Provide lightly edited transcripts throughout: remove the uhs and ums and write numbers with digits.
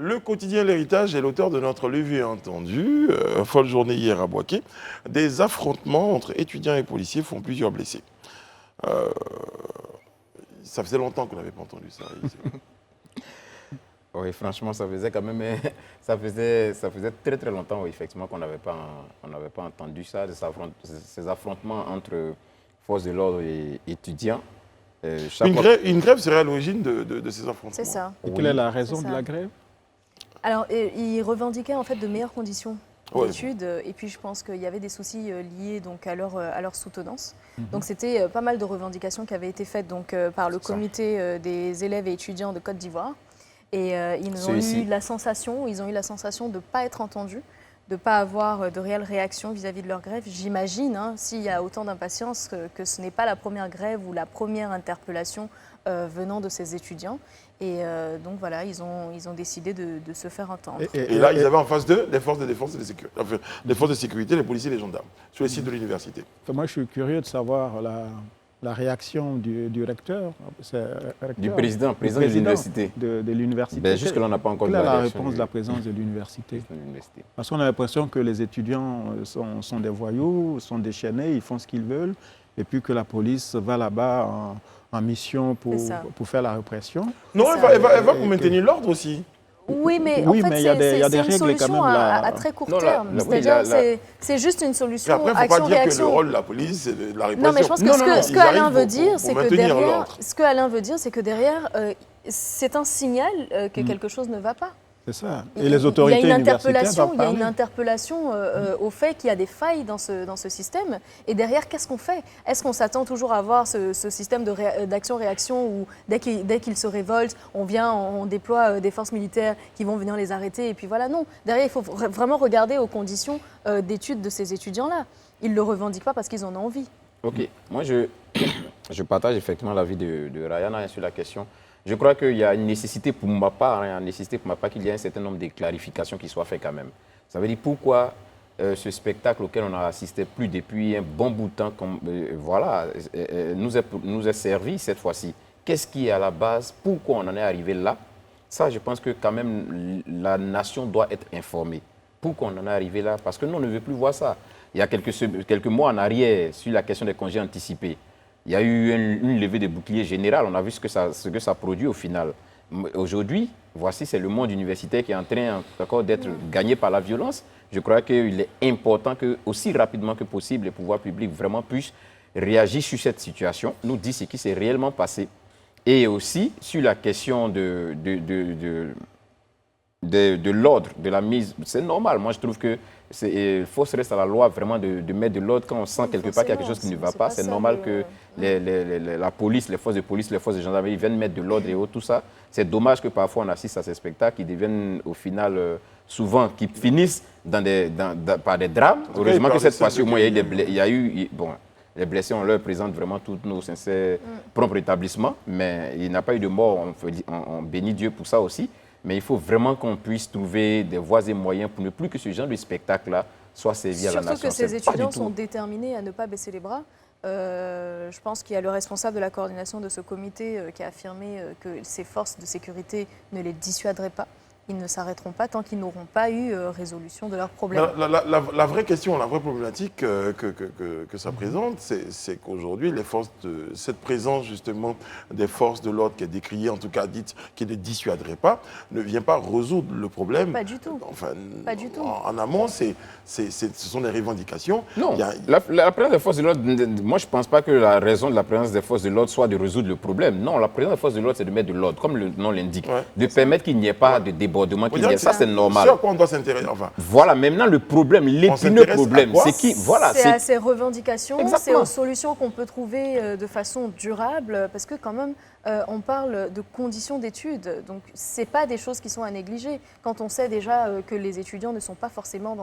Le quotidien L'Héritage est l'auteur de notre levée entendue, folle journée hier à Boaké. Des affrontements entre étudiants et policiers font plusieurs blessés. Ça faisait longtemps qu'on n'avait pas entendu ça. Oui, franchement, ça faisait quand même, ça faisait très très longtemps, oui, effectivement, qu'on n'avait pas entendu ça, ces affrontements entre forces de l'ordre et étudiants. Une grève serait à l'origine de ces affrontements. C'est ça. Et quelle est la raison de la grève? Alors, ils revendiquaient en fait de meilleures conditions d'études, et puis je pense qu'il y avait des soucis liés donc à leur soutenance. Donc c'était pas mal de revendications qui avaient été faites donc par le comité des élèves et étudiants de Côte d'Ivoire. Et ils ont eu la sensation de ne pas être entendus, de ne pas avoir de réelle réaction vis-à-vis de leur grève. J'imagine, s'il y a autant d'impatience, que ce n'est pas la première grève ou la première interpellation venant de ces étudiants. Et donc voilà, ils ont décidé de se faire entendre. Et là, ils avaient en face d'eux les forces de défense et de sécurité, enfin, les forces de sécurité, les policiers et les gendarmes, sur le site de l'université. Moi, je suis curieux de savoir la réaction du recteur, du président de l'université. De l'université. Ben, jusque-là, on n'a pas encore la réponse de la présidence de l'université. Parce qu'on a l'impression que les étudiants sont des voyous, sont déchaînés, ils font ce qu'ils veulent, et puis que la police va là-bas en mission pour faire la répression. Non, elle va pour maintenir l'ordre aussi. Oui, mais en fait, c'est une solution à très court terme. C'est-à-dire, c'est juste une solution action-réaction. Après, il ne faut pas dire que le rôle de la police, c'est de la répression. Non, mais je pense que ce que Alain veut dire, c'est que derrière, c'est un signal que quelque chose ne va pas. C'est ça. Et les autorités universitaires doivent parler. Il y a une interpellation au fait qu'il y a des failles dans ce système. Et derrière, qu'est-ce qu'on fait? Est-ce qu'on s'attend toujours à avoir ce système d'action-réaction où dès qu'ils se révoltent, on déploie des forces militaires qui vont venir les arrêter? Et puis voilà, non. Derrière, il faut vraiment regarder aux conditions d'études de ces étudiants-là. Ils ne le revendiquent pas parce qu'ils en ont envie. OK. Moi, je partage effectivement l'avis de Rayana sur la question. Je crois qu'il y a une nécessité pour ma part, qu'il y ait un certain nombre de clarifications qui soient faites quand même. Ça veut dire pourquoi ce spectacle auquel on a assisté plus depuis un bon bout de temps nous est servi cette fois-ci. Qu'est-ce qui est à la base? Pourquoi on en est arrivé là? Ça, je pense que quand même la nation doit être informée. Pourquoi on en est arrivé là? Parce que nous, on ne veut plus voir ça. Il y a quelques mois en arrière, sur la question des congés anticipés, il y a eu une levée de bouclier général. On a vu ce que ça produit au final. Aujourd'hui, voici, c'est le monde universitaire qui est en train encore d'être gagné par la violence. Je crois qu'il est important que, aussi rapidement que possible, les pouvoirs publics vraiment puissent réagir sur cette situation, nous dire ce qui s'est réellement passé. Et aussi sur la question de l'ordre, de la mise. C'est normal. Moi, je trouve que il faut se rester à la loi vraiment de mettre de l'ordre quand on sent quelque part qu'il y a quelque chose qui ne va pas. C'est normal que la police, les forces de police, les forces de gendarmerie viennent mettre de l'ordre et tout ça. C'est dommage que parfois on assiste à ces spectacles qui deviennent au final souvent, qui finissent par des drames. Heureusement que cette fois-ci, au moins, il y a eu les blessés, on leur présente vraiment tous nos sincères prompts rétablissements, mais il n'y a pas eu de mort. On bénit Dieu pour ça aussi. Mais il faut vraiment qu'on puisse trouver des voies et moyens pour ne plus que ce genre de spectacle-là soit servi à la nation. Surtout que ces étudiants sont déterminés à ne pas baisser les bras. Je pense qu'il y a le responsable de la coordination de ce comité qui a affirmé que ces forces de sécurité ne les dissuaderaient pas. Ils ne s'arrêteront pas tant qu'ils n'auront pas eu résolution de leurs problèmes. La vraie question, la vraie problématique que ça présente, c'est qu'aujourd'hui, cette présence justement des forces de l'ordre qui est décriée, en tout cas dite, qui ne dissuaderait pas, ne vient pas résoudre le problème. Pas du tout. Enfin, pas du tout. En amont, ce sont des revendications. Non, la présence des forces de l'ordre, moi je ne pense pas que la raison de la présence des forces de l'ordre soit de résoudre le problème. Non, la présence des forces de l'ordre, c'est de mettre de l'ordre, comme le nom l'indique, de permettre qu'il n'y ait pas de débordement. Ça, c'est normal. C'est à quoi on doit s'intéresser. Enfin, voilà, maintenant le problème, l'épineux problème, c'est qui. Voilà, c'est à ces revendications, c'est aux solutions qu'on peut trouver de façon durable, parce que quand même, on parle de conditions d'études. Donc, ce n'est pas des choses qui sont à négliger. Quand on sait déjà que les étudiants ne sont pas forcément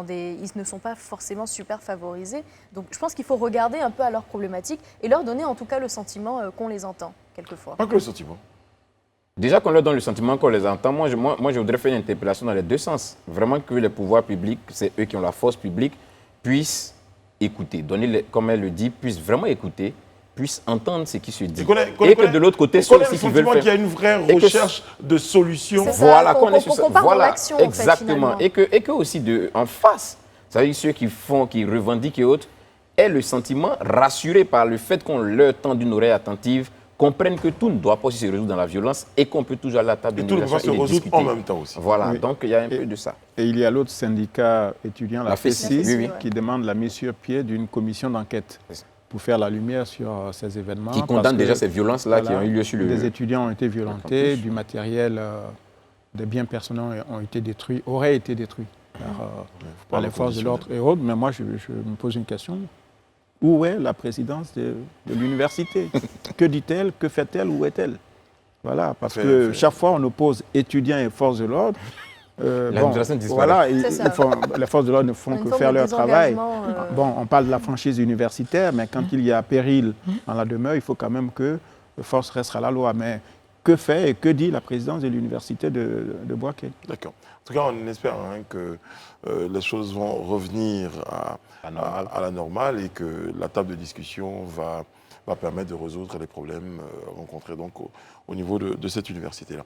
ils ne sont pas forcément super favorisés. Donc, je pense qu'il faut regarder un peu à leurs problématiques et leur donner en tout cas le sentiment qu'on les entend, quelquefois. Pas que le sentiment. Déjà qu'on leur donne le sentiment qu'on les entend, moi je voudrais faire une interpellation dans les deux sens. Vraiment que les pouvoirs publics, c'est eux qui ont la force publique, puissent écouter, comme elle le dit, puissent vraiment écouter puissent entendre ce qui se dit. Et que de l'autre côté, ceux aussi qui veulent faire... qu'il y a une vraie recherche de solutions. Voilà, qu'on est sur ça. Voilà, l'action, exactement. En fait, et que aussi en face, c'est-à-dire ceux qui revendiquent et autres, aient le sentiment, rassurés par le fait qu'on leur tend une oreille attentive, comprennent que tout ne doit pas aussi se résoudre dans la violence et qu'on peut toujours à la table de négociation et tout ne va se résoudre en même temps aussi. Voilà, Oui. donc il y a un peu de ça. Et il y a l'autre syndicat étudiant, la FESI, oui. qui demande la mise sur pied d'une commission d'enquête pour faire la lumière sur ces événements. Qui condamne déjà ces violences-là qui ont eu lieu sur le... Des étudiants ont été violentés, du matériel, des biens personnels auraient été détruits par les forces de l'ordre et autres. Mais moi, je me pose une question. Où est la présidence de l'université? Que dit-elle? Que fait-elle? Où est-elle? Voilà, parce que chaque fois, on oppose étudiants et forces de l'ordre. Voilà, les forces de l'ordre ne font que faire leur travail. Bon, on parle de la franchise universitaire, mais quand il y a péril dans la demeure, il faut quand même que force reste à la loi. Mais que fait et que dit la présidence de l'université de Bouaké? D'accord. En tout cas, on espère que les choses vont revenir à la normale et que la table de discussion va permettre de résoudre les problèmes rencontrés donc, au niveau de cette université-là.